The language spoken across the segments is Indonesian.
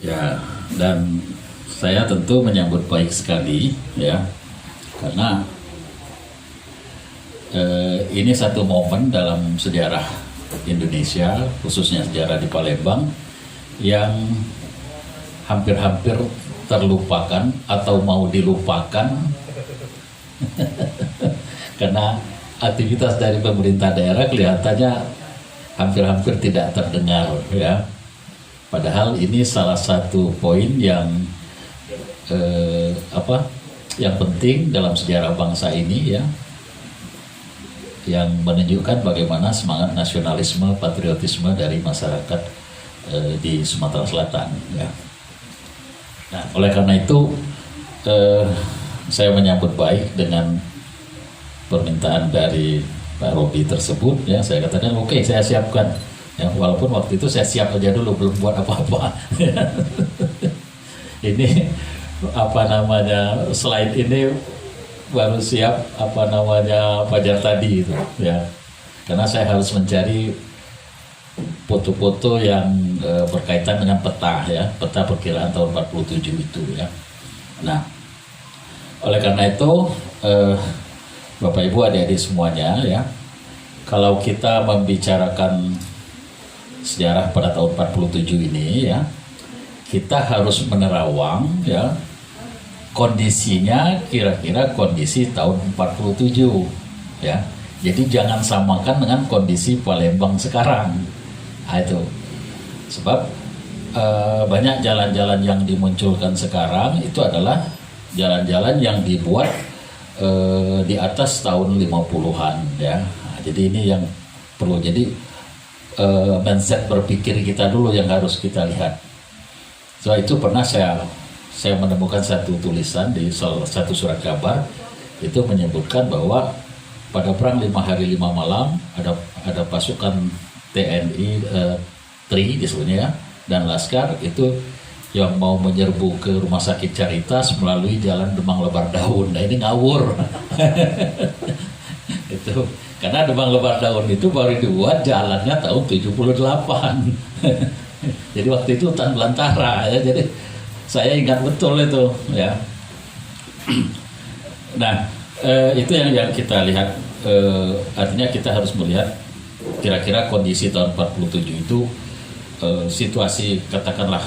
Ya, dan saya tentu menyambut baik sekali ya, karena ini satu momen dalam sejarah Indonesia, khususnya sejarah di Palembang, yang hampir-hampir terlupakan atau mau dilupakan karena aktivitas dari pemerintah daerah kelihatannya hampir-hampir tidak terdengar ya. Padahal ini salah satu poin yang yang penting dalam sejarah bangsa ini ya, yang menunjukkan bagaimana semangat nasionalisme, patriotisme dari masyarakat di Sumatera Selatan ya. Nah, oleh karena itu saya menyambut baik dengan permintaan dari Pak Robi tersebut ya. Saya katakan oke, saya siapkan ya, walaupun waktu itu saya siap aja dulu, belum buat apa-apa. Ini slide ini baru siap fajar tadi itu ya, karena saya harus mencari foto-foto yang berkaitan dengan peta ya, peta perkiraan tahun 47 itu ya. Nah, oleh karena itu Bapak Ibu adik-adik semuanya ya, kalau kita membicarakan sejarah pada tahun 47 ini ya, kita harus menerawang ya kondisinya kira-kira kondisi tahun 47 ya. Jadi jangan samakan dengan kondisi Palembang sekarang. Nah, itu sebab banyak jalan-jalan yang dimunculkan sekarang itu adalah jalan-jalan yang dibuat di atas tahun 50-an ya. Nah, jadi ini yang perlu, jadi mindset berpikir kita dulu yang harus kita lihat. So itu pernah saya menemukan satu tulisan di salah satu surat kabar itu menyebutkan bahwa pada perang 5 hari 5 malam ada pasukan TNI TRI disebutnya ya, dan Laskar itu yang mau menyerbu ke rumah sakit Caritas melalui jalan Demang Lebar Daun. Nah ini ngawur. Itu karena Demang Lebar Daun itu baru dibuat jalannya tahun 78. Jadi waktu itu hutan belantara ya, jadi saya ingat betul itu ya. Nah itu yang kita lihat, artinya kita harus melihat kira-kira kondisi tahun 47 itu situasi katakanlah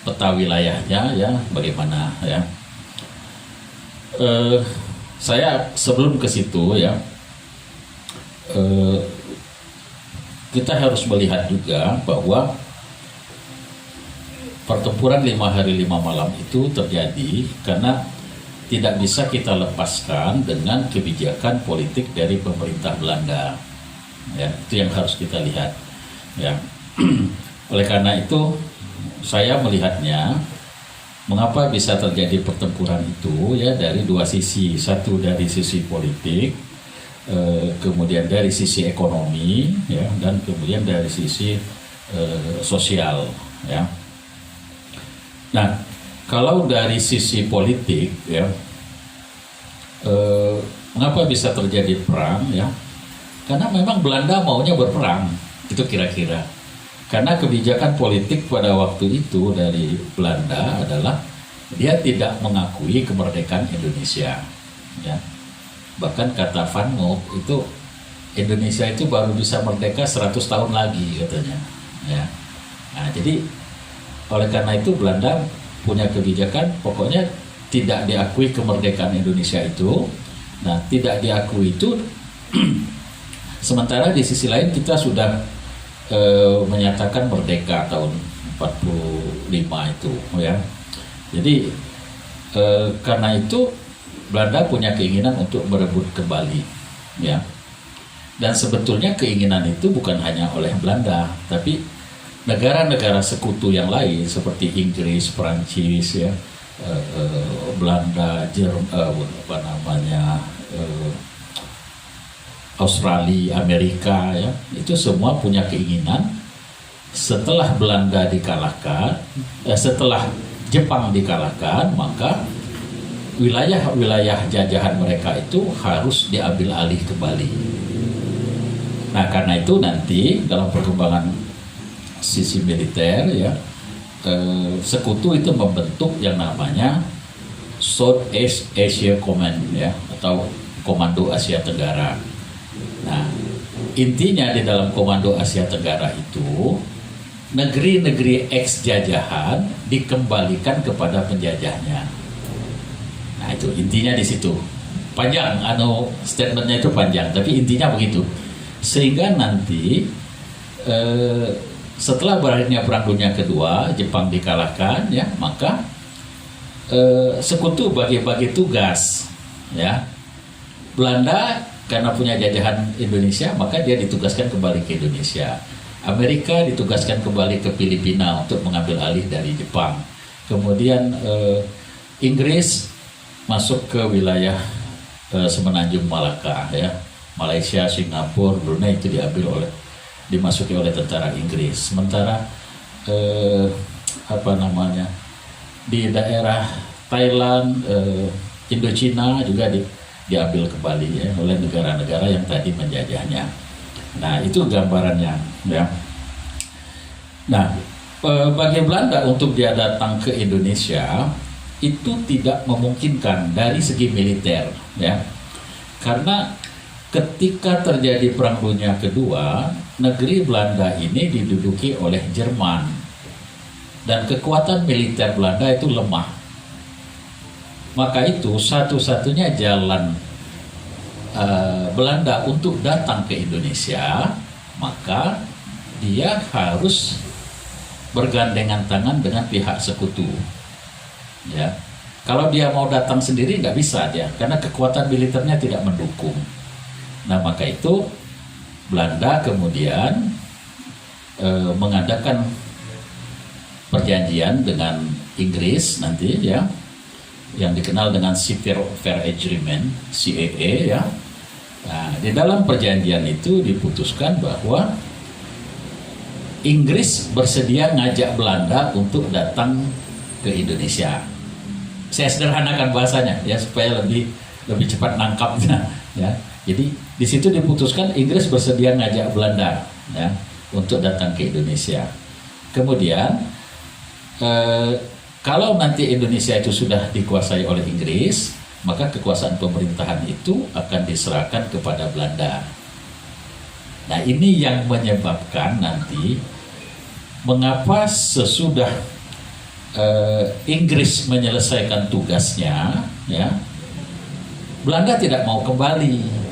peta wilayahnya ya bagaimana ya. Saya sebelum ke situ ya, kita harus melihat juga bahwa pertempuran 5 hari 5 malam itu terjadi karena tidak bisa kita lepaskan dengan kebijakan politik dari pemerintah Belanda ya, itu yang harus kita lihat ya. Oleh karena itu saya melihatnya mengapa bisa terjadi pertempuran itu ya dari dua sisi, satu dari sisi politik, kemudian dari sisi ekonomi ya, dan kemudian dari sisi sosial ya. Nah, kalau dari sisi politik ya, mengapa bisa terjadi perang ya? Karena memang Belanda maunya berperang, itu kira-kira. Karena kebijakan politik pada waktu itu dari Belanda adalah dia tidak mengakui kemerdekaan Indonesia ya. Bahkan kata Van Mook itu Indonesia itu baru bisa merdeka 100 tahun lagi katanya ya. Nah, jadi oleh karena itu Belanda punya kebijakan pokoknya tidak diakui kemerdekaan Indonesia itu. Nah, tidak diakui itu sementara di sisi lain kita sudah menyatakan merdeka tahun 45 itu ya. Jadi karena itu Belanda punya keinginan untuk merebut kembali ya. Dan sebetulnya keinginan itu bukan hanya oleh Belanda, tapi negara-negara sekutu yang lain seperti Inggris, Perancis ya, Belanda, Australia, Amerika ya, itu semua punya keinginan setelah Belanda dikalahkan, setelah Jepang dikalahkan, maka wilayah-wilayah jajahan mereka itu harus diambil alih kembali. Nah, karena itu nanti dalam perkembangan sisi militer ya, sekutu itu membentuk yang namanya South East Asia Command, ya, atau Komando Asia Tenggara. Nah, intinya di dalam Komando Asia Tenggara itu negeri-negeri ex-jajahan dikembalikan kepada penjajahnya. Nah, itu intinya di situ. Panjang, statementnya itu panjang, tapi intinya begitu. Sehingga nanti setelah berakhirnya Perang Dunia Kedua, Jepang dikalahkan, ya, maka sekutu bagi-bagi tugas, ya. Belanda karena punya jajahan Indonesia, maka dia ditugaskan kembali ke Indonesia. Amerika ditugaskan kembali ke Filipina untuk mengambil alih dari Jepang. Kemudian Inggris masuk ke wilayah Semenanjung Malaka, ya. Malaysia, Singapura, Brunei itu dimasuki oleh tentara Inggris. Sementara di daerah Thailand, Indochina juga diambil kembali, ya, oleh negara-negara yang tadi menjajahnya. Nah, itu gambarannya, ya. Nah, bagi Belanda untuk dia datang ke Indonesia itu tidak memungkinkan dari segi militer, ya. Karena ketika terjadi Perang Dunia Kedua, negeri Belanda ini diduduki oleh Jerman dan kekuatan militer Belanda itu lemah. Maka itu satu-satunya jalan Belanda untuk datang ke Indonesia, maka dia harus bergandengan tangan dengan pihak sekutu, ya. Kalau dia mau datang sendiri nggak bisa dia, karena kekuatan militernya tidak mendukung. Nah, maka itu Belanda kemudian mengadakan perjanjian dengan Inggris nanti, ya, yang dikenal dengan Civil Fair Agreement, CAA, ya. Nah, di dalam perjanjian itu diputuskan bahwa Inggris bersedia ngajak Belanda untuk datang ke Indonesia. Saya sederhanakan bahasanya, ya, supaya lebih cepat nangkapnya, ya. Jadi di situ diputuskan Inggris bersedia ngajak Belanda, ya, untuk datang ke Indonesia. Kemudian kalau nanti Indonesia itu sudah dikuasai oleh Inggris, maka kekuasaan pemerintahan itu akan diserahkan kepada Belanda. Nah, ini yang menyebabkan nanti mengapa sesudah Inggris menyelesaikan tugasnya, ya, Belanda tidak mau kembali.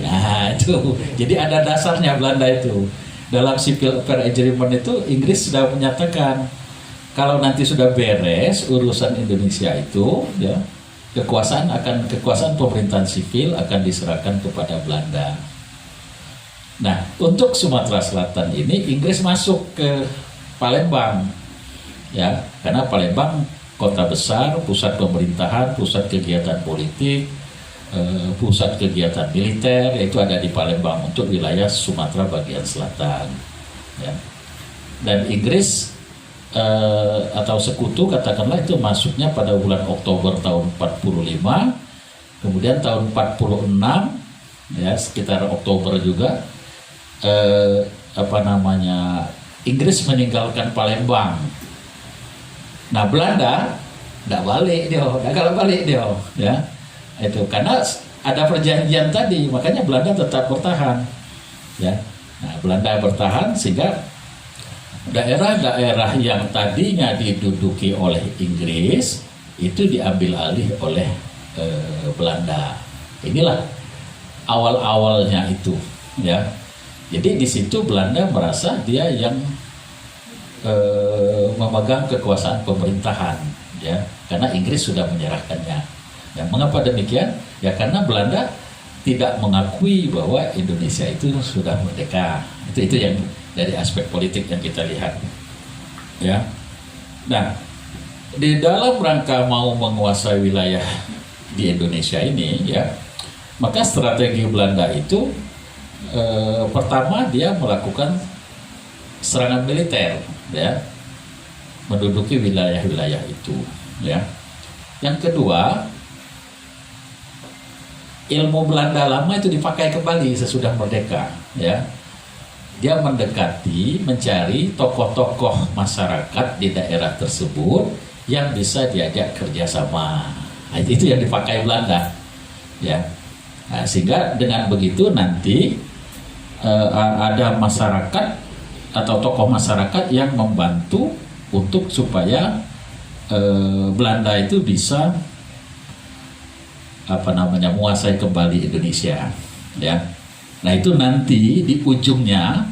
Nah, itu jadi ada dasarnya Belanda itu. Dalam Civil Fair Agreement itu Inggris sudah menyatakan kalau nanti sudah beres urusan Indonesia itu, ya, kekuasaan pemerintahan sipil akan diserahkan kepada Belanda. Nah, untuk Sumatera Selatan ini Inggris masuk ke Palembang, ya, karena Palembang kota besar, pusat pemerintahan, pusat kegiatan politik, pusat kegiatan militer, yaitu ada di Palembang untuk wilayah Sumatera bagian selatan, ya. Dan Inggris atau sekutu katakanlah itu masuknya pada bulan Oktober tahun 45, kemudian tahun 46, ya, sekitar Oktober juga Inggris meninggalkan Palembang. Nah, Belanda nggak balik dia, ya. Itu karena ada perjanjian tadi, makanya Belanda tetap bertahan, ya. Nah, Belanda bertahan sehingga daerah-daerah yang tadinya diduduki oleh Inggris itu diambil alih oleh Belanda. Inilah awal-awalnya itu, ya. Jadi di situ Belanda merasa dia yang memegang kekuasaan pemerintahan, ya, karena Inggris sudah menyerahkannya. Ya, mengapa demikian? Ya, karena Belanda tidak mengakui bahwa Indonesia itu sudah merdeka. Itu yang dari aspek politik yang kita lihat, ya. Nah, di dalam rangka mau menguasai wilayah di Indonesia ini, ya, maka strategi Belanda itu pertama dia melakukan serangan militer, ya, menduduki wilayah-wilayah itu, ya. Yang kedua, ilmu Belanda lama itu dipakai kembali sesudah merdeka, ya. dia mendekati, mencari tokoh-tokoh masyarakat di daerah tersebut yang bisa diajak kerjasama. Nah, itu yang dipakai Belanda, ya. Nah, sehingga dengan begitu nanti ada masyarakat atau tokoh masyarakat yang membantu untuk supaya Belanda itu bisa menguasai kembali Indonesia, ya. Nah itu nanti di ujungnya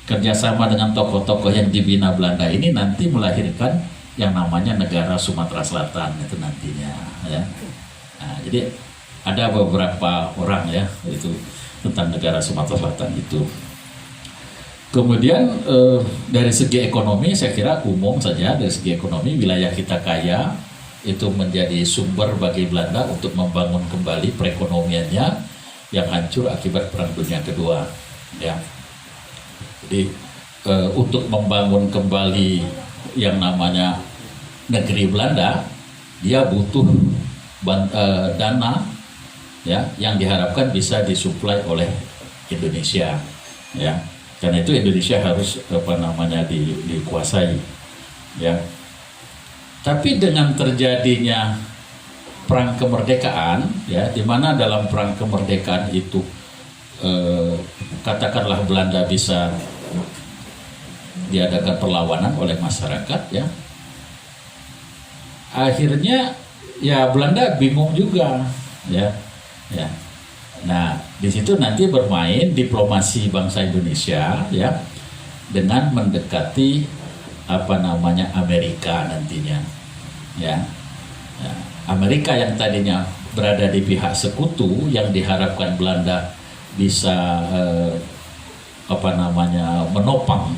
kerjasama dengan tokoh-tokoh yang dibina Belanda ini nanti melahirkan yang namanya negara Sumatera Selatan itu nantinya, ya. Nah, jadi ada beberapa orang ya itu tentang negara Sumatera Selatan itu. Kemudian dari segi ekonomi saya kira umum saja, dari segi ekonomi wilayah kita kaya, itu menjadi sumber bagi Belanda untuk membangun kembali perekonomiannya yang hancur akibat Perang Dunia Kedua, ya. Jadi untuk membangun kembali yang namanya negeri Belanda, dia butuh dana, ya, yang diharapkan bisa disuplai oleh Indonesia, ya. Karena itu Indonesia harus dikuasai, ya. Tapi dengan terjadinya perang kemerdekaan, ya, di mana dalam perang kemerdekaan itu katakanlah Belanda bisa diadakan perlawanan oleh masyarakat, ya. Akhirnya ya Belanda bingung juga, ya, ya. Nah, di situ nanti bermain diplomasi bangsa Indonesia, ya, dengan mendekati Amerika nantinya, ya. Ya. Amerika yang tadinya berada di pihak sekutu yang diharapkan Belanda bisa menopang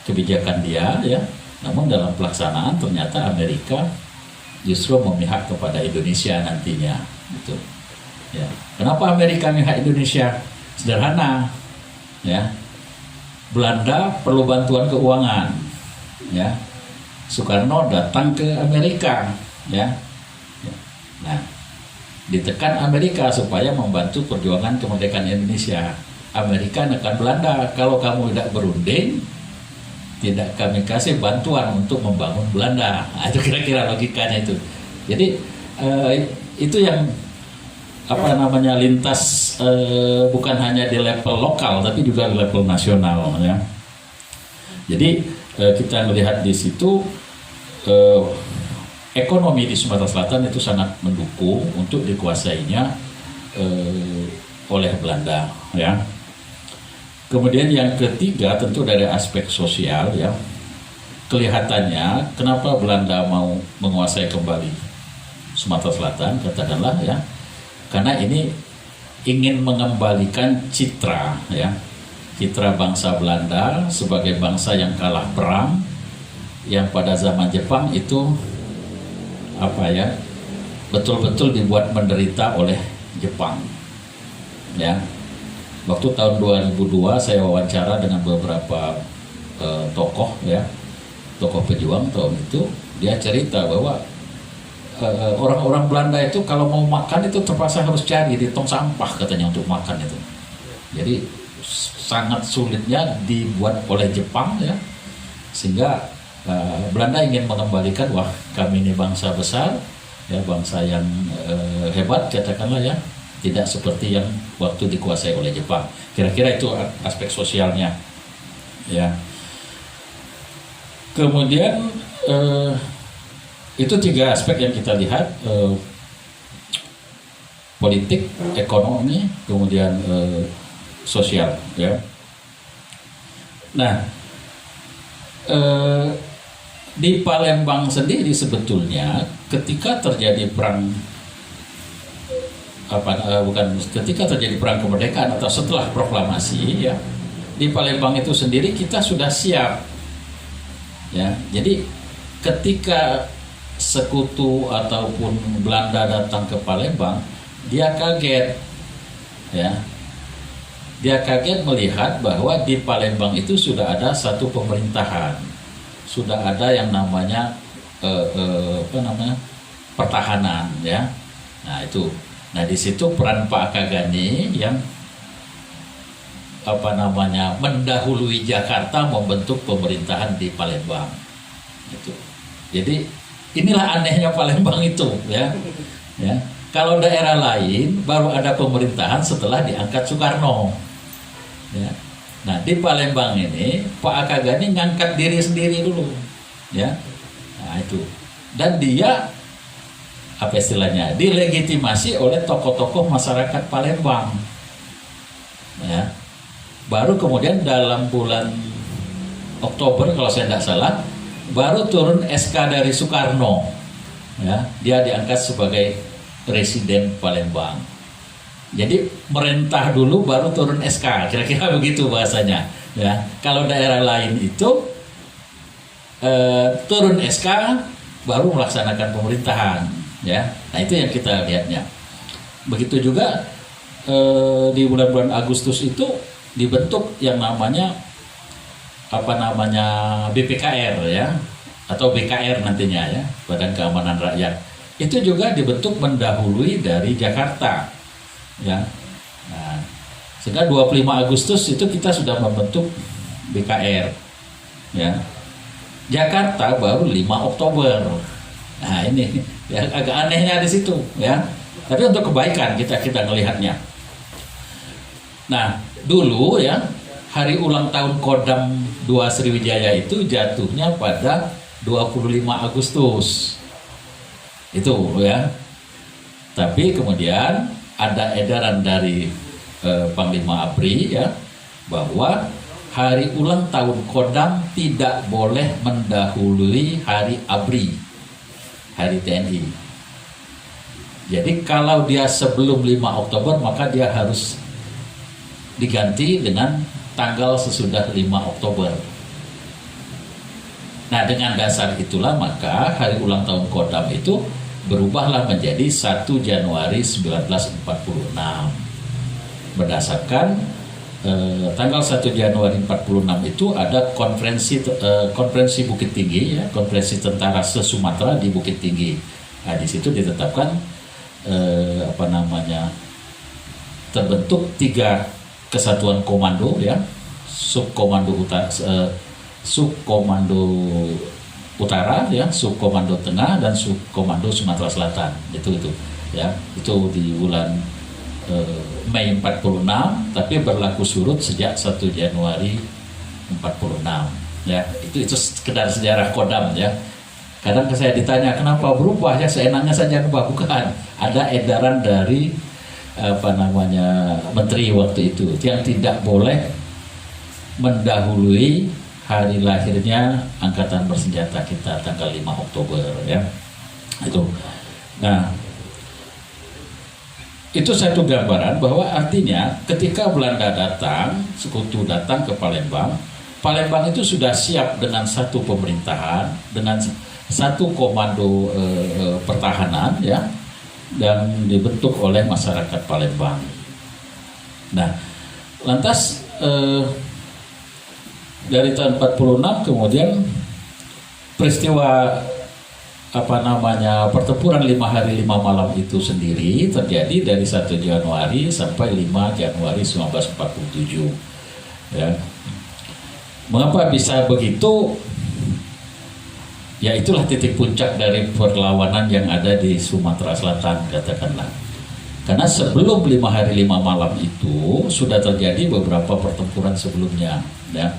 kebijakan dia, ya. Namun dalam pelaksanaan ternyata Amerika justru memihak kepada Indonesia nantinya, gitu. Ya. Kenapa Amerika memihak Indonesia? Sederhana, ya. Belanda perlu bantuan keuangan, ya. Soekarno datang ke Amerika, ya. Nah, ditekan Amerika supaya membantu perjuangan kemerdekaan Indonesia. Amerika nekan Belanda, kalau kamu tidak berunding, tidak kami kasih bantuan untuk membangun Belanda. Nah, itu kira-kira logikanya itu. Jadi itu yang lintas bukan hanya di level lokal tapi juga di level nasional, ya. Jadi kita melihat di situ ekonomi di Sumatera Selatan itu sangat mendukung untuk dikuasainya oleh Belanda, ya. Kemudian yang ketiga tentu dari aspek sosial, ya. Kelihatannya kenapa Belanda mau menguasai kembali Sumatera Selatan, katakanlah, ya. Karena ini ingin mengembalikan citra, ya. Citra bangsa Belanda sebagai bangsa yang kalah perang, yang pada zaman Jepang itu betul-betul dibuat menderita oleh Jepang, ya. Waktu tahun 2002 saya wawancara dengan beberapa tokoh, ya, tokoh pejuang tahun itu, dia cerita bahwa orang-orang Belanda itu kalau mau makan itu terpaksa harus cari di tong sampah katanya untuk makan itu. Jadi sangat sulitnya dibuat oleh Jepang, ya, sehingga Belanda ingin mengembalikan, wah kami ini bangsa besar, ya, bangsa yang hebat katakanlah, ya, tidak seperti yang waktu dikuasai oleh Jepang. Kira-kira itu aspek sosialnya, ya. Kemudian itu tiga aspek yang kita lihat, politik, ekonomi, kemudian sosial, ya. Nah, di Palembang sendiri sebetulnya ketika terjadi perang ketika terjadi perang kemerdekaan atau setelah proklamasi, ya, di Palembang itu sendiri kita sudah siap, ya. Jadi ketika sekutu ataupun Belanda datang ke Palembang, dia kaget, ya. Dia kaget melihat bahwa di Palembang itu sudah ada satu pemerintahan, sudah ada yang namanya pertahanan, ya. Nah itu, nah di situ peran Pak Akagani yang mendahului Jakarta membentuk pemerintahan di Palembang. Gitu. Jadi inilah anehnya Palembang itu, ya. Ya. Kalau daerah lain baru ada pemerintahan setelah diangkat Soekarno. Ya. Nah di Palembang ini Pak Akagani ngangkat diri sendiri dulu, ya. Nah itu, dan dia apa istilahnya dilegitimasi oleh tokoh-tokoh masyarakat Palembang. Ya. Baru kemudian dalam bulan Oktober kalau saya tidak salah, baru turun SK dari Soekarno. Ya, dia diangkat sebagai Presiden Palembang. Jadi merintah dulu baru turun SK, kira-kira begitu bahasanya. Ya, kalau daerah lain itu turun SK baru melaksanakan pemerintahan. Ya, nah itu yang kita lihatnya. Begitu juga di bulan-bulan Agustus itu dibentuk yang namanya BPKR, ya, atau BKR nantinya, ya, Badan Keamanan Rakyat. Itu juga dibentuk mendahului dari Jakarta, ya. Nah, sehingga 25 Agustus itu kita sudah membentuk BKR, ya. Jakarta baru 5 Oktober. Nah ini ya, agak anehnya di situ, ya. Tapi untuk kebaikan kita melihatnya. Nah, dulu, ya, hari ulang tahun Kodam II Sriwijaya itu jatuhnya pada 25 Agustus. Itu, ya. Tapi kemudian ada edaran dari Panglima ABRI, ya, bahwa hari ulang tahun Kodam tidak boleh mendahului hari ABRI, hari TNI. Jadi kalau dia sebelum 5 Oktober maka dia harus diganti dengan tanggal sesudah 5 Oktober. Nah, dengan dasar itulah maka hari ulang tahun Kodam itu berubahlah menjadi 1 Januari 1946. Berdasarkan tanggal 1 Januari 46 itu ada konferensi Bukit Tinggi, ya, konferensi tentara se-Sumatera di Bukit Tinggi. Nah, di situ ditetapkan terbentuk 3 kesatuan komando, ya, subkomando utara, ya, subkomando tengah, dan subkomando Sumatera Selatan. Itu ya, itu di bulan Mei 46, tapi berlaku surut sejak 1 Januari 46. Ya, itu sekedar sejarah Kodam, ya. Kadang saya ditanya kenapa berubah, ya seenaknya saja bukan. Ada edaran dari menteri waktu itu yang tidak boleh mendahului hari lahirnya angkatan bersenjata kita tanggal 5 Oktober, ya. Itu. Nah, itu satu gambaran bahwa artinya ketika Belanda datang, sekutu datang ke Palembang, Palembang itu sudah siap dengan satu pemerintahan, dengan satu komando pertahanan, ya, dan dibentuk oleh masyarakat Palembang. Nah, lantas dari tahun 46 kemudian peristiwa pertempuran 5 hari 5 malam itu sendiri terjadi dari 1 Januari sampai 5 Januari 1947. Ya. Mengapa bisa begitu? Ya itulah titik puncak dari perlawanan yang ada di Sumatera Selatan, katakanlah. Karena sebelum 5 hari 5 malam itu sudah terjadi beberapa pertempuran sebelumnya, ya.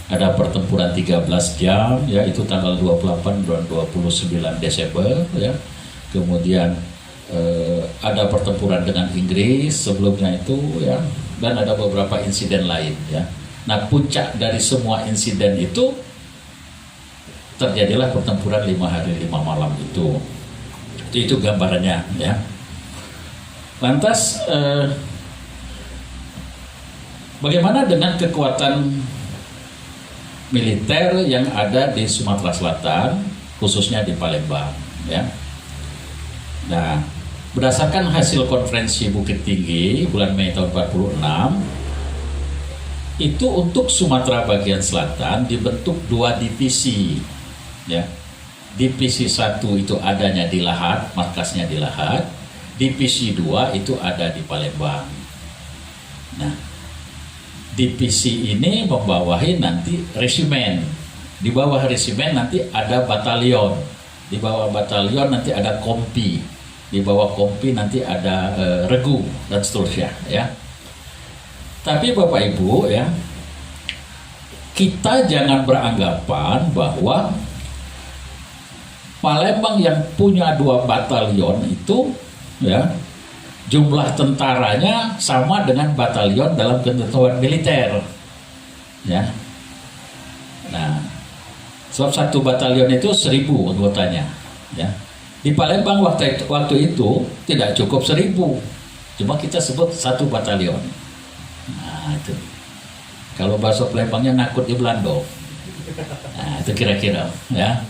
Ada pertempuran 13 jam, ya, itu tanggal 28 dan 29 Desember, ya. Kemudian ada pertempuran dengan Inggris sebelumnya itu, ya, dan ada beberapa insiden lain, ya. Nah, puncak dari semua insiden itu terjadilah pertempuran 5 hari 5 malam itu. Itu gambarannya, ya. Lantas bagaimana dengan kekuatan militer yang ada di Sumatera Selatan, khususnya di Palembang, ya. Nah, berdasarkan hasil konferensi Bukit Tinggi bulan Mei tahun 46, itu untuk Sumatera bagian selatan dibentuk 2 divisi, ya. Divisi 1 itu adanya di Lahat, markasnya di Lahat. Divisi 2 itu ada di Palembang. Nah, divisi ini membawahi nanti resimen. Di bawah resimen nanti ada batalion. Di bawah batalion nanti ada kompi. Di bawah kompi nanti ada regu dan seterusnya ya. Tapi Bapak Ibu ya, kita jangan beranggapan bahwa Palembang yang punya 2 batalion itu ya, jumlah tentaranya sama dengan batalion dalam ketentuan militer ya. Nah, sebab 1 batalion itu 1.000 anggotanya ya. Di Palembang waktu itu tidak cukup 1.000, cuma kita sebut 1 batalion. Nah itu, kalau bahasa Palembangnya nakut di Belanda. Nah itu kira-kira ya.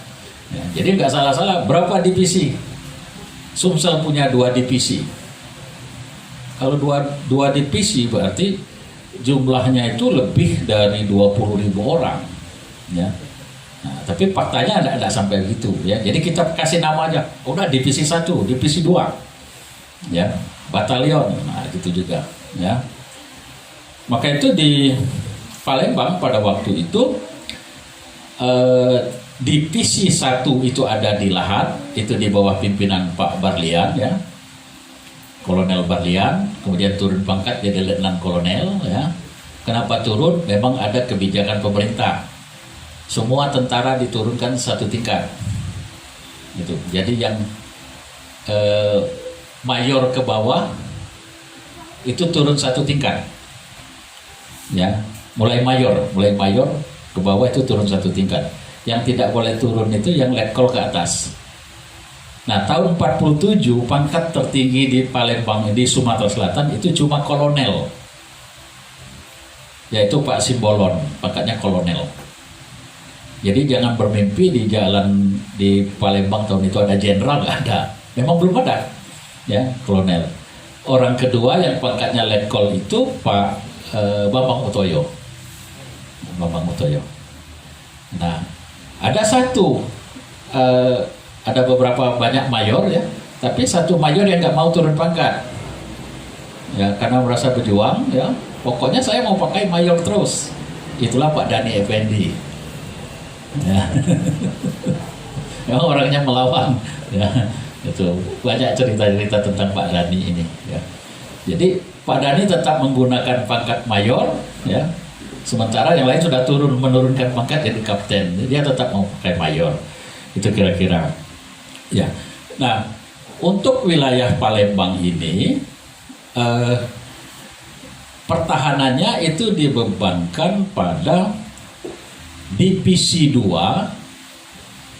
Ya, jadi nggak salah-salah berapa divisi. Sumsel punya 2 divisi. Kalau dua divisi berarti jumlahnya itu lebih dari 20.000 orang ya. Nah, tapi faktanya tidak sampai gitu ya. Jadi kita kasih nama aja, udah divisi 1, divisi 2 ya, batalion. Nah gitu juga ya. Maka itu di Palembang pada waktu itu divisi 1 itu ada di Lahat, itu di bawah pimpinan Pak Barlian ya, Kolonel Barlian, kemudian turun pangkat jadi Letnan Kolonel ya. Kenapa turun? Memang ada kebijakan pemerintah, semua tentara diturunkan 1 tingkat gitu. Jadi yang mayor ke bawah itu turun 1 tingkat ya, mulai mayor ke bawah itu turun 1 tingkat. Yang tidak boleh turun itu yang letkol ke atas. Nah tahun 47 pangkat tertinggi di Palembang, di Sumatera Selatan itu cuma kolonel, yaitu Pak Simbolon, pangkatnya kolonel. Jadi jangan bermimpi di jalan di Palembang tahun itu ada jenderal, nggak ada. Memang belum ada ya, kolonel. Orang kedua yang pangkatnya letkol itu Pak Bambang Utoyo. Nah, ada ada beberapa banyak mayor ya, tapi 1 mayor yang nggak mau turun pangkat ya, karena merasa berjuang ya. Pokoknya saya mau pakai mayor terus. Itulah Pak Dhani Effendi ya. Memang orangnya melawan ya. Itu banyak cerita-cerita tentang Pak Dhani ini ya. Jadi Pak Dhani tetap menggunakan pangkat mayor ya, sementara yang lain sudah menurunkan pangkat jadi kapten. Dia tetap mau pakai mayor. Itu kira-kira ya. Nah, untuk wilayah Palembang ini pertahanannya itu dibebankan pada divisi 2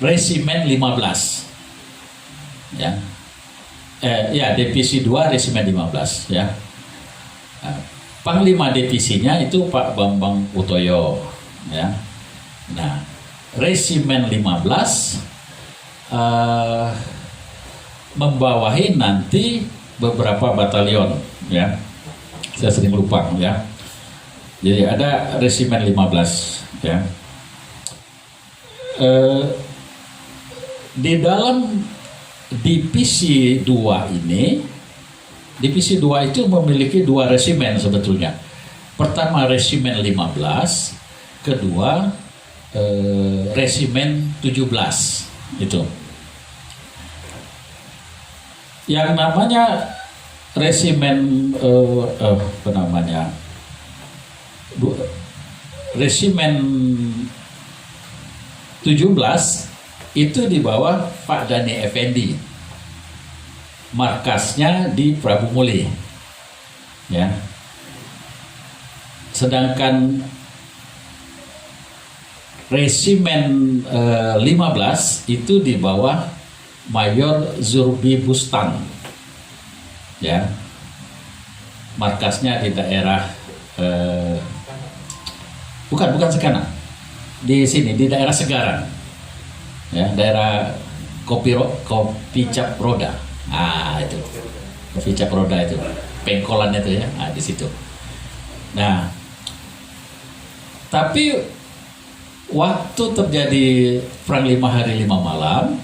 resimen 15 ya. Divisi 2 resimen 15 ya. Panglima divisinya itu Pak Bambang Utoyo ya. Nah, resimen 15 membawahi nanti beberapa batalion ya. Saya sering lupa ya. Jadi ada resimen 15 ya. Di dalam divisi 2 ini, divisi 2 itu memiliki 2 resimen sebetulnya. Pertama resimen 15, kedua resimen 17 itu. Yang namanya resimen resimen 17 itu di bawah Pak Dhani Effendi, markasnya di Prabu Muli ya. Sedangkan resimen 15 itu di bawah Mayor Zurbi Bustang ya, markasnya di daerah bukan Sekanan, di sini di daerah Segaran ya, daerah Kopi Cap Roda. Itu Kopi Cap Roda itu pengkolan itu ya, di situ. Nah, tapi waktu terjadi perang 5 hari 5 malam,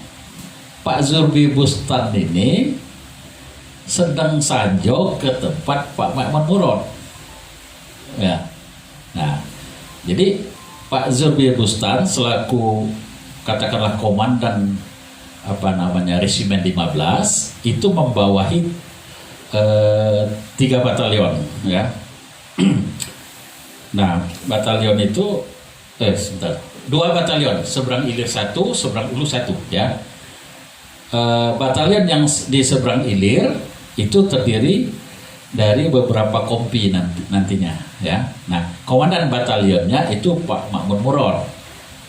Pak Zurbi Bustan ini sedang sanjok ke tempat Pak Makmun Murad ya. Nah, jadi Pak Zulbi Bustan selaku katakanlah komandan Resimen 15 itu membawahi 3 batalion ya. Nah, batalion itu 2 batalion, seberang ilir 1, seberang ulu 1 ya. Batalion yang di seberang ilir itu terdiri dari beberapa kompi nantinya ya. Nah, komandan batalionnya itu Pak Makmur Murad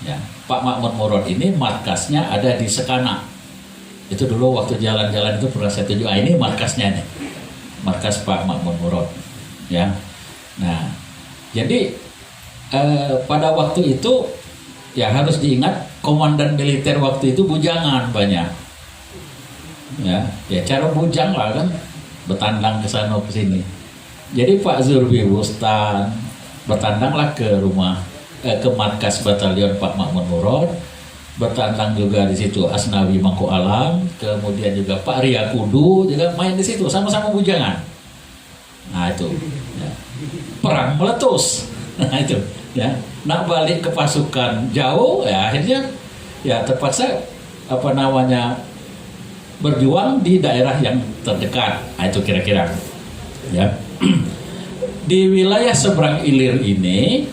ya. Pak Makmur Murad ini markasnya ada di Sekana. Itu dulu waktu jalan-jalan itu pernah saya tunjuk. Ini markasnya nih, markas Pak Makmur Murad ya. Nah, jadi pada waktu itu ya harus diingat komandan militer waktu itu bujangan banyak ya cara bujang lah kan, bertandang ke sana ke sini. Jadi Pak Zulbi Bustan bertandanglah ke rumah ke markas batalion Pak Makmur Murad, bertandang juga di situ Asnawi Mangku Alam, kemudian juga Pak Ria Kudu juga main di situ, sama-sama bujangan. Nah itu ya. Perang meletus. Nah itu ya, nak balik ke pasukan jauh ya, akhirnya ya terpaksa berjuang di daerah yang terdekat. Nah itu kira-kira ya. Di wilayah seberang ilir ini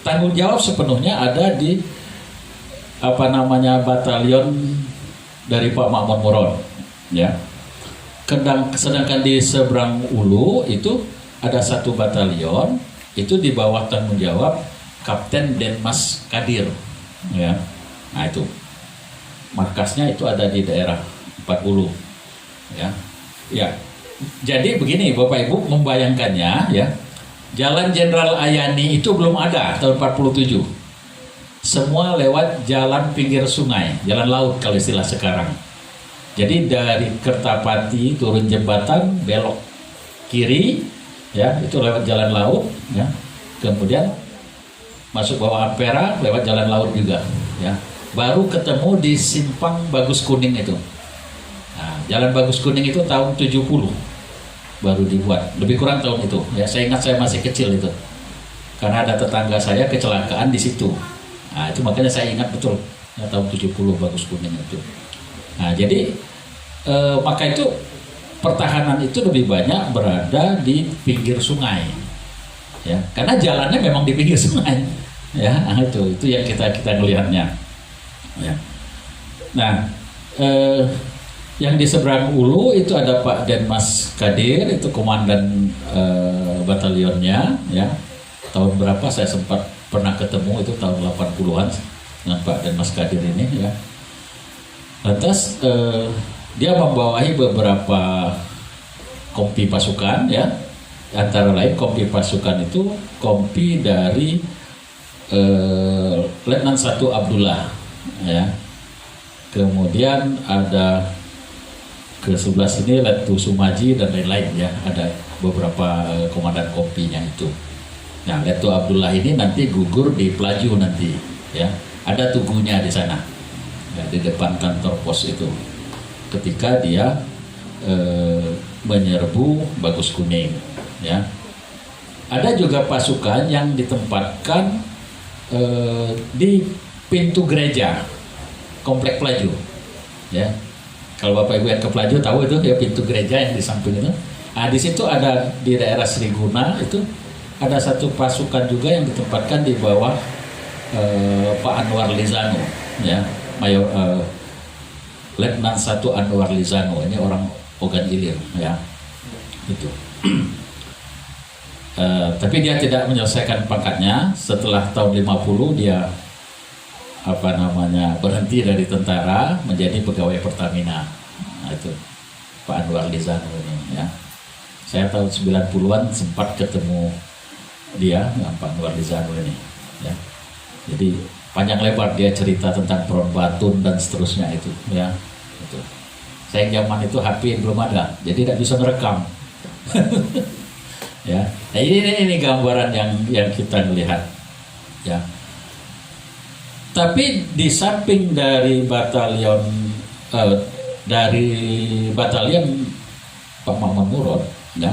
tanggung jawab sepenuhnya ada di batalion dari Pak Makmur Murad ya. Sedangkan di seberang ulu itu ada 1 batalion itu di bawah tanggung jawab Kapten Denmas Kadir ya. Nah itu markasnya itu ada di daerah 40 ya. Ya. Jadi begini Bapak Ibu membayangkannya ya. Jalan Jenderal Ayani itu belum ada tahun 47. Semua lewat jalan pinggir sungai, jalan laut kalau istilah sekarang. Jadi dari Kertapati turun jembatan belok kiri ya, itu lewat jalan laut ya. Kemudian masuk bawah Ampera lewat jalan laut juga ya. Baru ketemu di Simpang Bagus Kuning itu. Nah, jalan Bagus Kuning itu tahun 70 baru dibuat, lebih kurang tahun itu ya. Saya ingat saya masih kecil itu, karena ada tetangga saya kecelakaan di situ. Nah itu makanya saya ingat betul ya, tahun 70 Bagus Kuning itu. Nah jadi maka itu pertahanan itu lebih banyak berada di pinggir sungai ya, karena jalannya memang di pinggir sungai ya. Nah, itu yang kita ngelihatnya ya. Nah yang di seberang ulu itu ada Pak Denmas Kadir, itu komandan batalionnya ya. Tahun berapa saya sempat pernah ketemu, itu tahun 80-an dengan Pak Denmas Kadir ini ya. Lantas dia membawahi beberapa kompi pasukan ya. Antara lain kompi pasukan itu kompi dari Letnan 1 Abdullah ya. Kemudian ada ke sebelah sini Letu Sumaji dan lain-lain ya, ada beberapa komandan kompinya itu. Nah, Letu Abdullah ini nanti gugur di Pelaju nanti ya. Ada tugunya di sana. Ya, di depan kantor pos itu. Ketika dia menyerbu Bagus Kuning ya. Ada juga pasukan yang ditempatkan di pintu gereja Komplek Pelaju ya. Kalau Bapak Ibu yang ke Pelaju tahu itu ya, pintu gereja yang di samping itu. Nah, di situ ada di daerah Sriguna itu ada 1 pasukan juga yang ditempatkan di bawah Pak Anwar Lizano ya, Mayor Letnan 1 Anwar Lizano, ini orang Ogan Ilir ya. Itu. Tapi dia tidak menyelesaikan pangkatnya. Setelah tahun 50 dia berhenti dari tentara menjadi pegawai Pertamina. Nah, itu Pak Anwar Lizano ini ya. Saya tahun 90-an sempat ketemu dia dengan Pak Anwar Lizano ini ya. Jadi panjang lebar dia cerita tentang Peron Batun dan seterusnya itu ya. Itu. Saya zaman itu HP belum ada, jadi tidak bisa merekam. Ya. Nah, ini gambaran yang kita lihat ya. Tapi di samping dari batalion Pak Makmur Murad ya,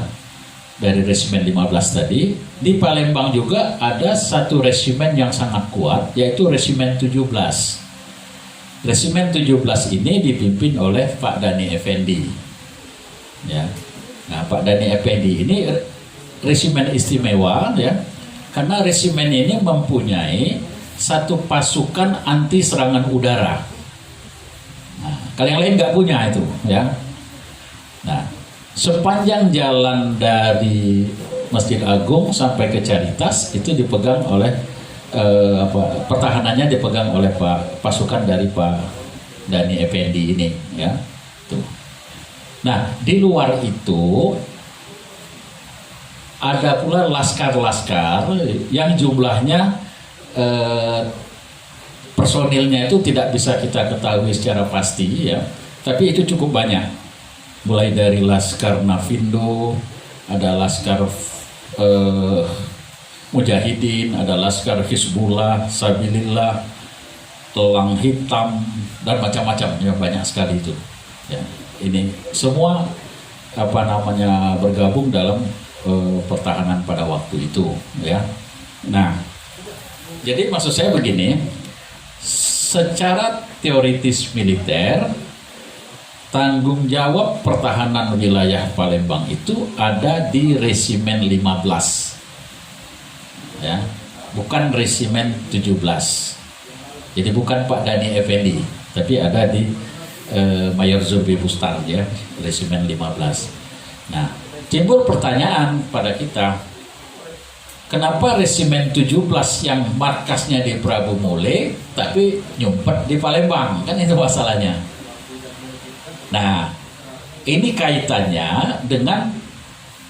dari resimen 15 tadi. Di Palembang juga ada satu resimen yang sangat kuat, yaitu resimen 17. Resimen 17 ini dipimpin oleh Pak Dhani Effendi. Ya. Nah, Pak Dhani Effendi ini resimen istimewa, ya, karena resimen ini mempunyai satu pasukan anti serangan udara. Nah, kalau yang lain nggak punya itu, ya. Nah, sepanjang jalan dari Masjid Agung sampai ke Caritas itu dipegang oleh pertahanannya dipegang oleh pasukan dari Pak Dhani Effendi ini, ya. Tuh. Nah, di luar itu ada pula laskar-laskar yang jumlahnya personilnya itu tidak bisa kita ketahui secara pasti, ya, tapi itu cukup banyak. Mulai dari Laskar Navindo, ada Laskar Mujahidin, ada Laskar Hizbullah, Sabilillah, Telang Hitam, dan macam-macam, ya, banyak sekali itu. Ya, ini semua bergabung dalam pertahanan pada waktu itu, ya. Nah, jadi maksud saya begini, secara teoritis militer, tanggung jawab pertahanan wilayah Palembang itu ada di resimen 15, ya, bukan resimen 17. Jadi bukan Pak Dhani Effendi, tapi ada di Mayor Zulfi Bustar, ya, resimen 15. Nah, timbul pertanyaan pada kita, kenapa resimen 17 yang markasnya di Prabu Mule tapi nyumpet di Palembang? Kan itu masalahnya. Nah, ini kaitannya dengan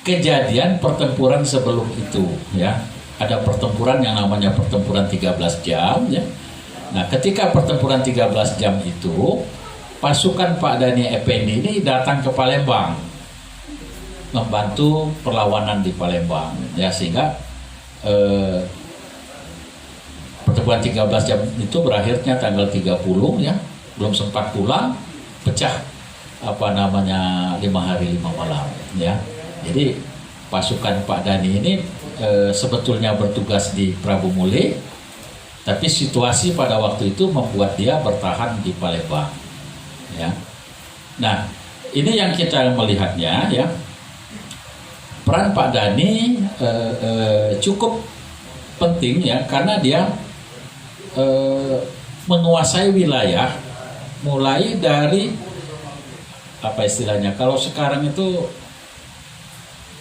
kejadian pertempuran sebelum itu, ya. Ada pertempuran yang namanya pertempuran 13 jam, ya. Nah, ketika pertempuran 13 jam itu, pasukan Pak Dhani Effendi ini datang ke Palembang membantu perlawanan di Palembang, ya, sehingga pertempuran 13 jam itu berakhirnya tanggal 30, ya, belum sempat pulang, pecah 5 hari 5 malam, ya. Jadi pasukan Pak Dhani ini sebetulnya bertugas di Prabu Mule, tapi situasi pada waktu itu membuat dia bertahan di Palembang, ya. Nah, ini yang kita melihatnya, ya. Peran Pak Dhani cukup penting, ya, karena dia menguasai wilayah mulai dari apa istilahnya, kalau sekarang itu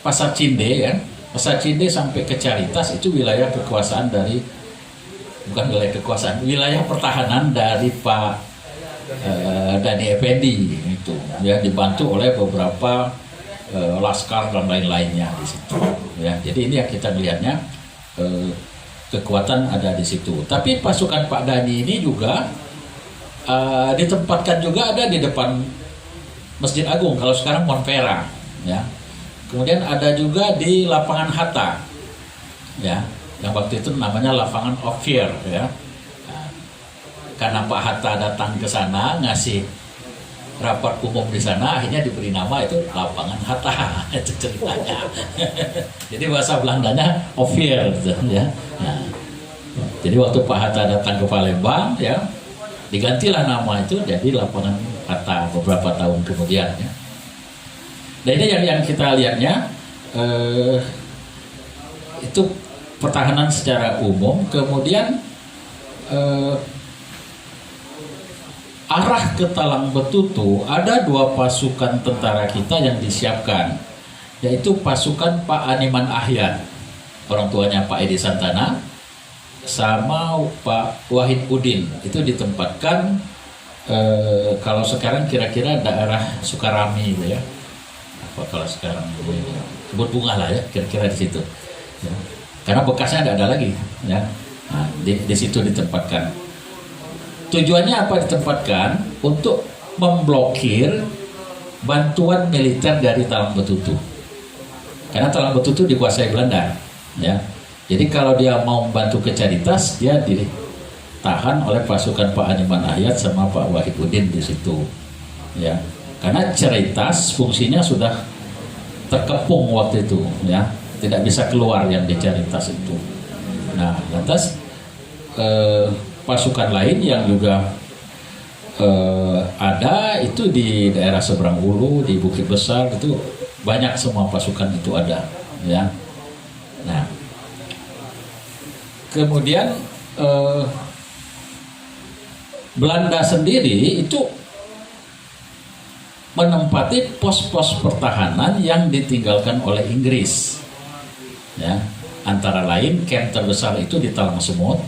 Pasar Cinde, ya, Pasar Cinde sampai ke Caritas itu wilayah kekuasaan dari, bukan wilayah kekuasaan, wilayah pertahanan dari Pak Dhani Effendi itu, ya, dibantu oleh beberapa laskar dan lain-lainnya di situ, ya. Jadi ini yang kita melihatnya, kekuatan ada di situ. Tapi pasukan Pak Dhani ini juga ditempatkan juga ada di depan Masjid Agung, kalau sekarang Monpera, ya. Kemudian ada juga di lapangan Hatta, ya, yang waktu itu namanya lapangan Ophir, ya. Nah, karena Pak Hatta datang ke sana ngasih rapat umum di sana, akhirnya diberi nama itu lapangan Hatta. Itu ceritanya. Jadi bahasa Belandanya Ophir, ya. Nah, jadi waktu Pak Hatta datang ke Palembang, ya, digantilah nama itu jadi lapangan Hatta beberapa tahun kemudian, ya. Dan ini yang kita lihatnya, itu pertahanan secara umum. Kemudian arah ke Talang Betutu ada 2 pasukan tentara kita yang disiapkan, yaitu pasukan Pak Animan Ahyan, orang tuanya Pak Edi Santana, sama Pak Wahid Udin. Itu ditempatkan kalau sekarang kira-kira daerah Sukarami, gitu, ya. Apa kalau sekarang Kebun Bunga lah, ya, kira-kira di situ, ya. Karena bekasnya tidak ada lagi, ya. Nah, di situ ditempatkan. Tujuannya apa ditempatkan? Untuk memblokir bantuan militer dari Talang Betutu. Karena Talang Betutu dikuasai Belanda, ya. Jadi kalau dia mau membantu ke Caritas, dia ditahan oleh pasukan Pak Animan Ahyan sama Pak Wahid Udin di situ, ya. Karena Caritas fungsinya sudah terkepung waktu itu, ya, tidak bisa keluar yang dicari tas itu. Nah, lantas pasukan lain yang juga ada itu di daerah seberang Ulu, di Bukit Besar itu banyak, semua pasukan itu ada, ya. Nah, kemudian Belanda sendiri itu menempati pos-pos pertahanan yang ditinggalkan oleh Inggris, ya, antara lain camp terbesar itu di Talang Semut,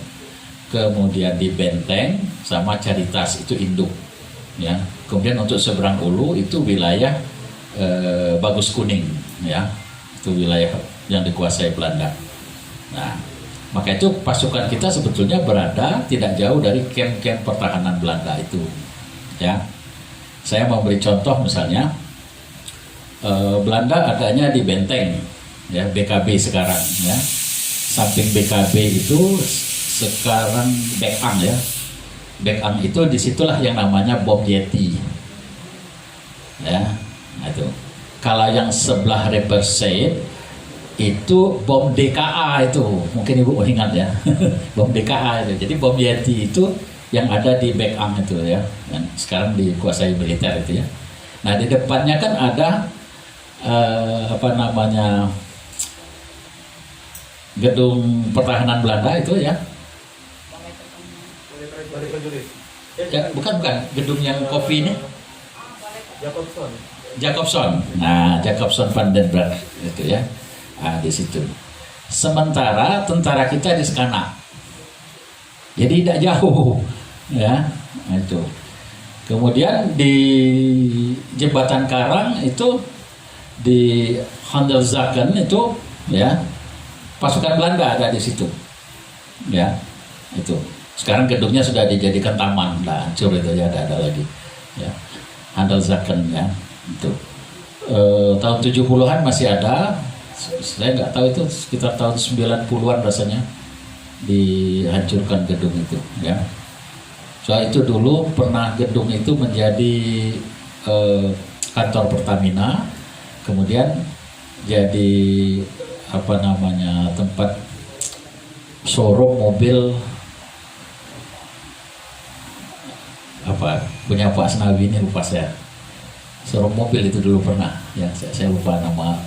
kemudian di Benteng sama Caritas itu induk, ya. Kemudian untuk seberang Ulu itu wilayah Bagus Kuning, ya, itu wilayah yang dikuasai Belanda. Nah, maka itu pasukan kita sebetulnya berada tidak jauh dari camp-camp pertahanan Belanda itu, ya. Saya mau beri contoh misalnya, Belanda adanya di Benteng, ya, BKB sekarang, ya. Samping BKB itu sekarang Bekang, ya. Bekang itu disitulah yang namanya bom Yeti, ya. Nah, itu. Kalau yang sebelah Reperset itu bom DKA itu, mungkin ibu ingat, ya. Bom DKA itu. Jadi bom Yeti itu yang ada di Bekang itu, ya, yang sekarang dikuasai militer itu, ya. Nah, di depannya kan ada gedung pertahanan Belanda itu, ya. Ya, bukan gedung yang kopi ini. Jacobson. Nah, Jacobson van den Berg itu, ya. Nah, di situ. Sementara tentara kita di Sekanak. Jadi tidak jauh, ya. Nah, itu. Kemudian di Jembatan Karang itu di Handelszaken itu, ya, pasukan Belanda ada di situ, ya. Itu. Sekarang gedungnya sudah dijadikan taman, lah, hancur itu, ya, ada lagi, ya. Handelszaken, ya. Itu. Tahun 70-an masih ada. Saya nggak tahu itu sekitar tahun 90-an rasanya dihancurkan gedung itu, ya. Soal itu dulu pernah gedung itu menjadi kantor Pertamina, kemudian jadi tempat showroom mobil punya Pak Asnawi, ini lupa saya. Showroom mobil itu dulu pernah, ya, saya lupa nama.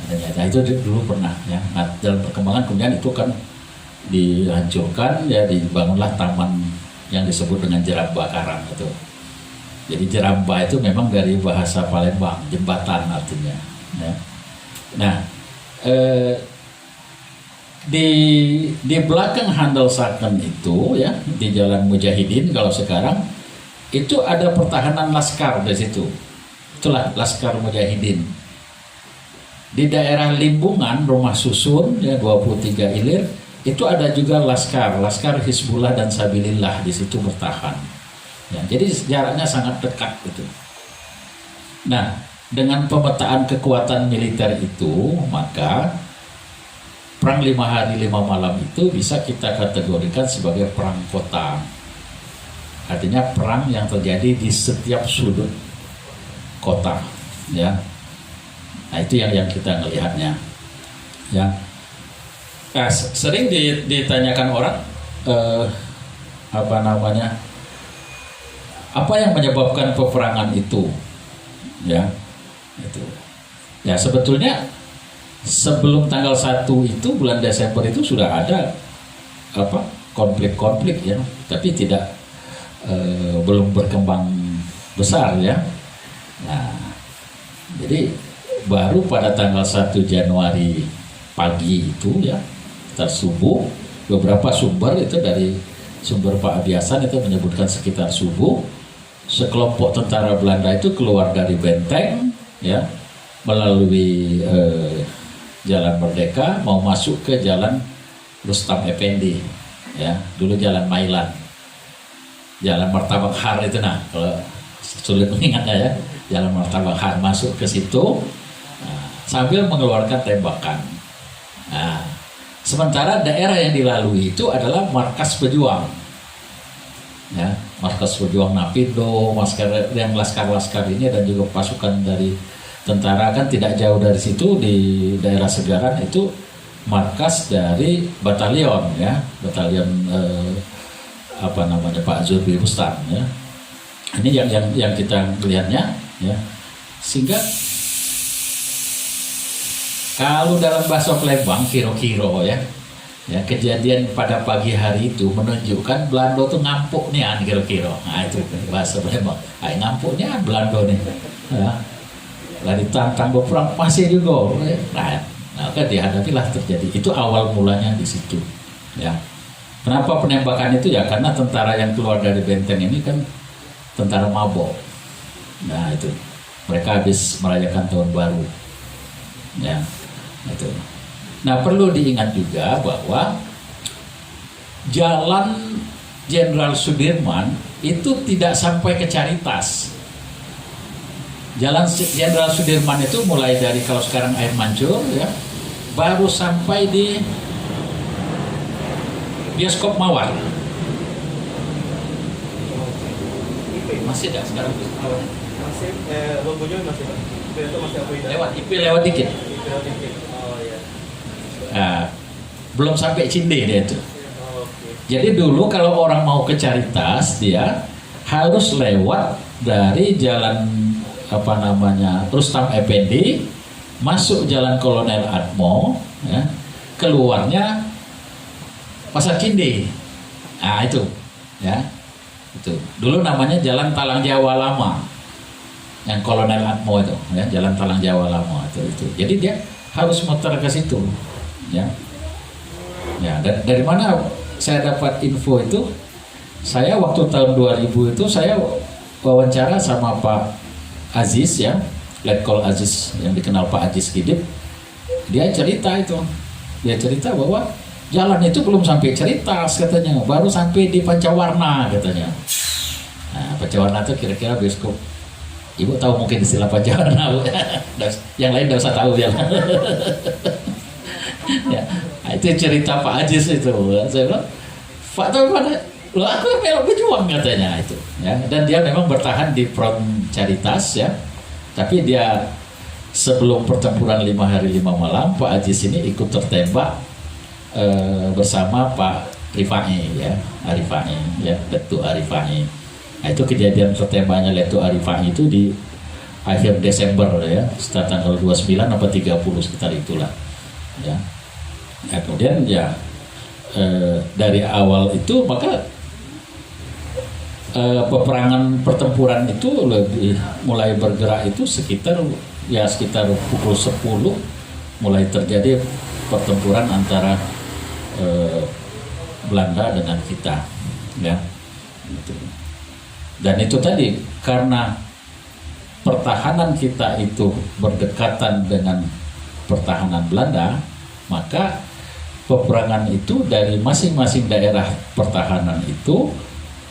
Nah, itu dulu pernah, ya. Nah, dalam perkembangan kemudian itu kan dihancurkan, ya, dibangunlah taman yang disebut dengan Jeramba Karang itu. Jadi Jeramba itu memang dari bahasa Palembang, jembatan artinya, ya. Nah, di belakang Handelszaken itu, ya, di Jalan Mujahidin kalau sekarang itu ada pertahanan laskar di situ. Itulah Laskar Mujahidin. Di daerah Limbungan, Rumah Susun, ya, 23 Ilir, itu ada juga Laskar Hizbullah dan Sabilillah di situ bertahan. Ya, jadi jaraknya sangat dekat gitu. Nah, dengan pemetaan kekuatan militer itu, maka perang 5 hari 5 malam itu bisa kita kategorikan sebagai perang kota. Artinya perang yang terjadi di setiap sudut kota, ya. Nah, itu yang kita melihatnya, ya. Nah, sering ditanyakan orang apa yang menyebabkan peperangan itu, ya. Itu, ya, sebetulnya sebelum tanggal 1 itu bulan Desember itu sudah ada konflik-konflik, ya, tapi belum berkembang besar, ya. Nah, jadi baru pada tanggal 1 Januari pagi itu, ya, subuh, beberapa sumber itu dari sumber Pak Abiasan itu menyebutkan sekitar subuh, sekelompok tentara Belanda itu keluar dari Benteng, ya, melalui Jalan Merdeka mau masuk ke Jalan Rustam Effendi, ya, dulu Jalan Mailan, Jalan Martabak Har itu. Nah, kalau sulit mengingatnya, ya, Jalan Martabak Har, masuk ke situ, nah, sambil mengeluarkan tembakan. Nah, sementara daerah yang dilalui itu adalah markas pejuang, ya, markas pejuang Napindo, yang laskar-laskar ini, dan juga pasukan dari tentara kan tidak jauh dari situ di daerah Segaran itu markas dari batalion ya, batalion apa namanya Pak Zulfi Rustam ya. Ini yang kita lihatnya ya. Sehingga kalau dalam bahasa Palembang kiro-kiro ya, kejadian pada pagi hari itu menunjukkan Belanda tuh ngampuk nih kira-kira. Nah itu bahasa Palembang. Ngampuknya Belanda nih. Ya. Lah ditantang berperang masih juga. Nah kan dihadapilah terjadi. Itu awal mulanya di situ. Ya. Kenapa penembakan itu ya? Karena tentara yang keluar dari benteng ini kan tentara mabok. Nah itu mereka habis merayakan tahun baru. Ya, itu. Nah perlu diingat juga bahwa Jalan Jenderal Sudirman itu tidak sampai ke Caritas. Jalan Jenderal Sudirman itu mulai dari kalau sekarang Air Mancur ya, baru sampai di bioskop Mawar. Masih ada sekarang bioskop Mawar. Masih, logonya masih lewat IP lewat dikit. Oh iya. Nah, belum sampai Cinde dia itu. Okay. Jadi dulu kalau orang mau ke Caritas dia harus lewat dari jalan apa namanya Rustam Effendi, masuk jalan Kolonel Atmo, ya, keluarnya Pasar Cinde. Nah itu, ya, itu. Dulu namanya Jalan Talang Jawa Lama, yang Kolonel Atmo itu, ya, Jalan Talang Jawa Lama itu. Jadi dia harus muter ke situ. Ya, ya dari mana saya dapat info itu? Saya waktu tahun 2000 itu saya wawancara sama Pak Aziz ya, Letkol Aziz yang dikenal Pak Aziz Kidip. Dia cerita itu, dia cerita bahwa jalan itu belum sampai Caritas katanya, baru sampai di Pancawarna katanya. Nah, Pancawarna itu kira-kira bioskop. Ibu tahu mungkin istilah Pancawarna, yang lain tidak usah tahu ya. Ya, itu cerita Pak Ajis itu. Saya bilang, Pak tapi pada lo aku memang berjuang katanya itu. Ya, dan dia memang bertahan di front Caritas ya. Tapi dia sebelum pertempuran 5 hari 5 malam, Pak Ajis ini ikut tertembak bersama Pak Rifai ya, Arifai ya, Letu Arifai. Nah, itu kejadian tertembaknya Letu Arifai itu di akhir Desember ya, sekitar tanggal 29 atau 30 sekitar itulah. Ya. Nah, kemudian ya dari awal itu maka peperangan pertempuran itu lebih mulai bergerak itu sekitar pukul 10 mulai terjadi pertempuran antara Belanda dengan kita ya. Dan itu tadi karena pertahanan kita itu berdekatan dengan pertahanan Belanda, maka peperangan itu dari masing-masing daerah pertahanan itu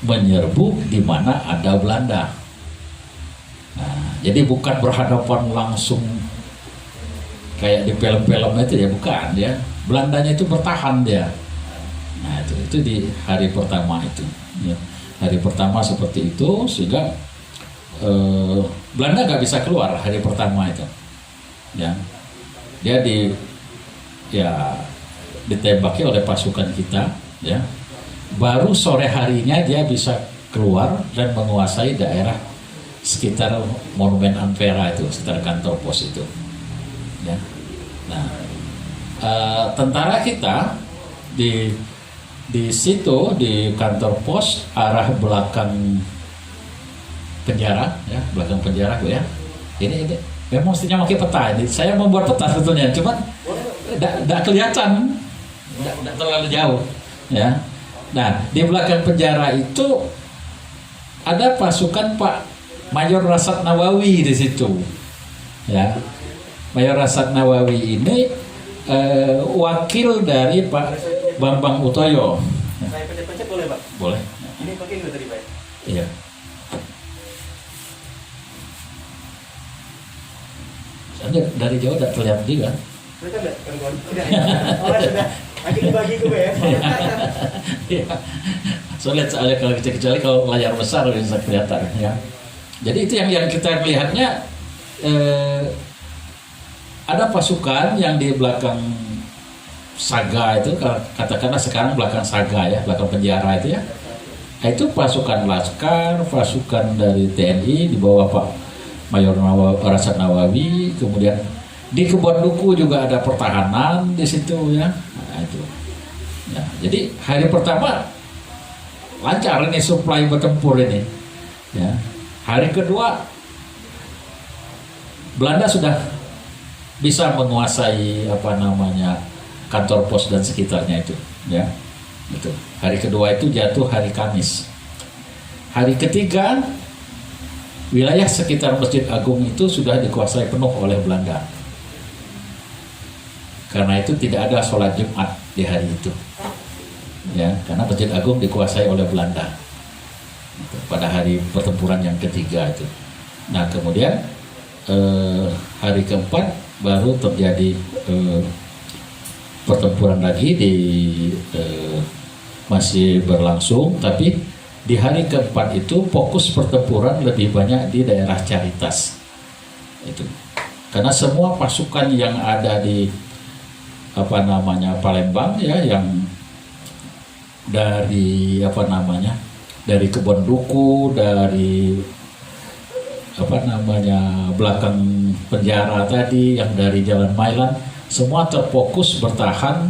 menyerbu di mana ada Belanda. Nah, jadi bukan berhadapan langsung kayak di film-film itu ya, bukan ya. Belandanya itu bertahan dia. Nah itu di hari pertama itu. Ya. Hari pertama seperti itu sehingga Belanda nggak bisa keluar hari pertama itu. Ya. Dia ditembaki oleh pasukan kita ya. Baru sore harinya dia bisa keluar dan menguasai daerah sekitar Monumen Ampera itu, sekitar kantor pos itu ya. Nah tentara kita di situ di kantor pos arah belakang penjara ya, belakang penjara gue ya. Ini memang mestinya pakai peta ini. Saya membuat peta sebetulnya, cuman tidak kelihatan, tidak terlalu jauh ya. Nah di belakang penjara itu ada pasukan Pak Mayor Rasad Nawawi di situ ya. Mayor Rasad Nawawi ini wakil dari Pak Bambang Utoyo. Saya pencet-pencet boleh Pak? Boleh. Ini pakai nggak tadi Pak? Iya. Dari jauh udah terlihat juga. Sudah enggak? Sudah. Oh sudah. Nanti dibagi gue ya. Iya. Soalnya kalau kecuali kalau layar besar bisa kelihatan ya. Jadi itu yang kita lihatnya eh, ada pasukan yang di belakang Saga itu, katakanlah sekarang belakang Saga ya, belakang penjara itu ya. Nah, itu pasukan Laskar, pasukan dari TNI di bawah Pak Mayor Rasad Nawawi, kemudian di Kebon Duku juga ada pertahanan di situ ya. Nah, itu. Ya, jadi hari pertama lancar ini suplai bertempur ini. Ya. Hari kedua Belanda sudah bisa menguasai kantor pos dan sekitarnya itu, ya. Itu. Hari kedua itu jatuh hari Kamis. Hari ketiga wilayah sekitar Masjid Agung itu sudah dikuasai penuh oleh Belanda. Karena itu tidak ada sholat Jumat di hari itu. Ya, karena Masjid Agung dikuasai oleh Belanda. Pada hari pertempuran yang ketiga itu. Nah, kemudian hari keempat baru terjadi pertempuran lagi masih berlangsung, tapi di hari keempat itu fokus pertempuran lebih banyak di daerah Caritas itu, karena semua pasukan yang ada di Palembang ya, yang dari dari Kebon Duku, dari belakang penjara tadi, yang dari Jalan Mailan, semua terfokus bertahan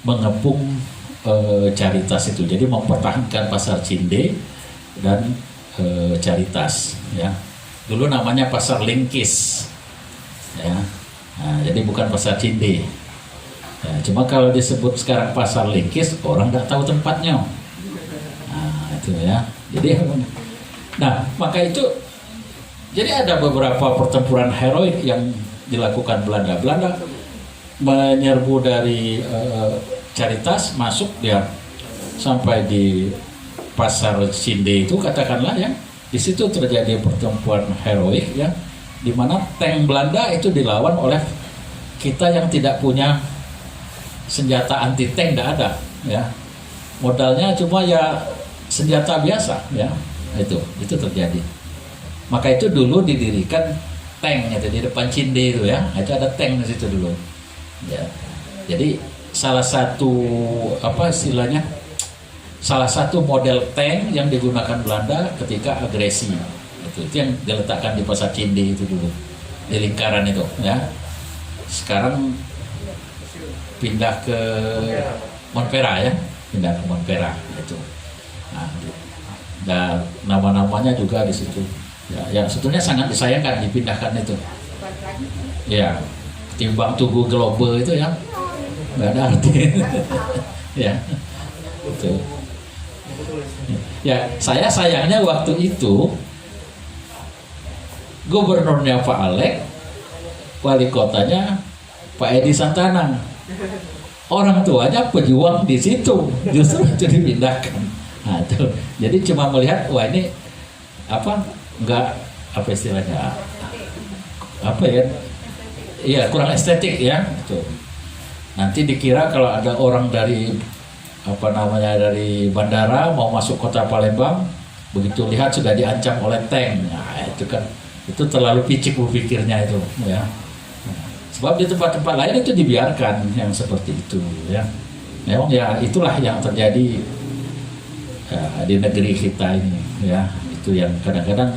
mengepung Caritas itu. Jadi mempertahankan Pasar Cinde dan Caritas ya. Dulu namanya Pasar Lingkis ya. Nah, jadi bukan Pasar Cinde ya, cuma kalau disebut sekarang Pasar Lingkis orang tidak tahu tempatnya. Nah, itu ya. Jadi maka itu jadi ada beberapa pertempuran heroik yang dilakukan Belanda. Belanda menyerbu dari Caritas, masuk dia sampai di Pasar Cinde itu, katakanlah ya. Di situ terjadi pertempuran heroik ya, di mana tank Belanda itu dilawan oleh kita yang tidak punya senjata anti tank, tidak ada ya. Modalnya cuma ya senjata biasa ya. Itu terjadi. Maka itu dulu didirikan tank itu di depan Cinde itu ya. Itu ada tank di situ dulu. Ya. Jadi salah satu salah satu model tank yang digunakan Belanda ketika agresi. Itu yang diletakkan di Pasar Cinde itu dulu. Di lingkaran itu ya. Sekarang pindah ke Montpera ya. Pindah ke Montpera itu. Nah, dan nama-namanya juga di situ. Ya, sebetulnya sangat disayangkan dipindahkan itu. Ya, timbang Tugu Global itu ya, nggak ada arti. Ya, itu. Ya, saya sayangnya waktu itu gubernurnya Pak Alek, wali kotanya Pak Edi Santana. Orang tuanya pejuang di situ, justru itu dipindahkan. Nah, itu. Jadi cuma melihat, wah ini istilahnya iya kurang estetik ya itu. Nanti dikira kalau ada orang dari dari bandara mau masuk kota Palembang, begitu lihat sudah diancam oleh tank. Nah, itu kan itu terlalu picik berpikirnya itu ya. Sebab di tempat-tempat lain itu dibiarkan yang seperti itu ya. Memang ya itulah yang terjadi di negeri kita ini ya. Itu yang kadang-kadang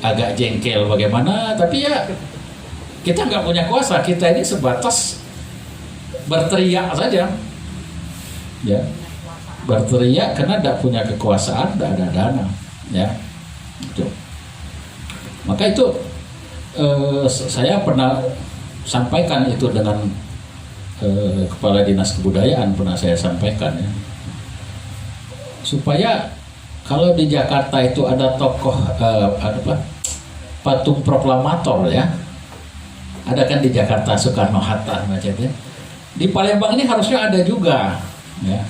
agak jengkel bagaimana, tapi ya kita nggak punya kuasa, kita ini sebatas berteriak saja ya, berteriak karena tidak punya kekuasaan, tidak ada dana ya itu. Maka itu saya pernah sampaikan itu dengan Kepala Dinas Kebudayaan, pernah saya sampaikan ya, supaya kalau di Jakarta itu ada tokoh patung proklamator ya, ada kan di Jakarta Soekarno-Hatta macamnya. Di Palembang ini harusnya ada juga ya.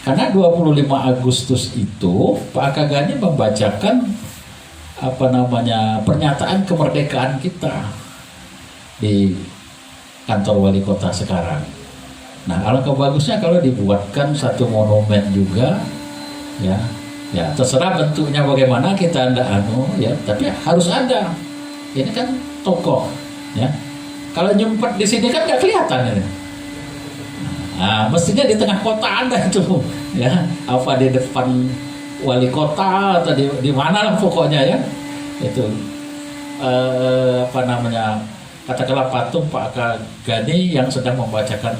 Karena 25 Agustus itu Pak Kagani membacakan pernyataan kemerdekaan kita di kantor wali kota sekarang. Nah, alangkah bagusnya kalau dibuatkan satu monumen juga ya, Ya terserah bentuknya bagaimana kita ndak ya, tapi harus ada. Ini kan toko, ya. Kalau nyempet di sini kan nggak kelihatan ini. Nah, mestinya di tengah kota ada itu, ya. Apa di depan wali kota atau di mana lah pokoknya ya. Itu apa namanya, katakanlah patung Pak Gani yang sedang membacakan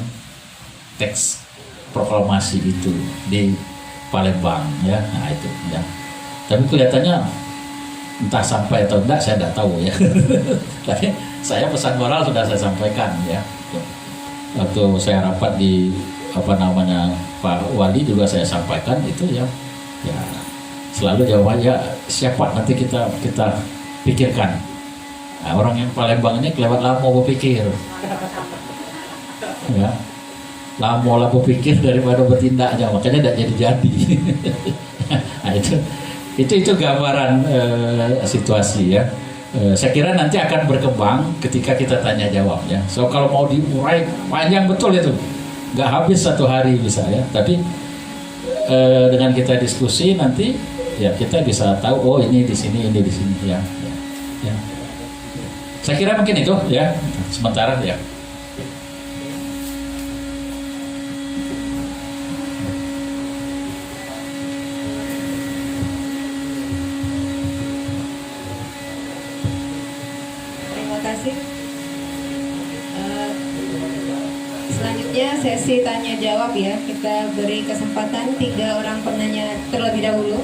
teks proklamasi itu di Palembang, ya. Nah itu, ya. Tapi kelihatannya entah sampai atau enggak saya tidak tahu ya. Tapi saya pesan moral sudah saya sampaikan ya. Waktu saya rapat di apa namanya Pak Wali juga saya sampaikan itu ya. Ya selalu jawabannya siapa nanti kita pikirkan. Nah, orang yang Palembang ini kelewat lama berpikir. Ya. Lama lah berpikir daripada bertindaknya, makanya tidak jadi. Nah, itu gambaran situasi ya. Saya kira nanti akan berkembang ketika kita tanya jawab ya. So kalau mau diurai panjang betul itu, nggak habis satu hari bisa ya. Tapi dengan kita diskusi nanti ya kita bisa tahu oh ini di sini ya. Ya. Saya kira mungkin itu ya sementara ya. Selanjutnya sesi tanya jawab ya, kita beri kesempatan 3 orang penanya terlebih dahulu.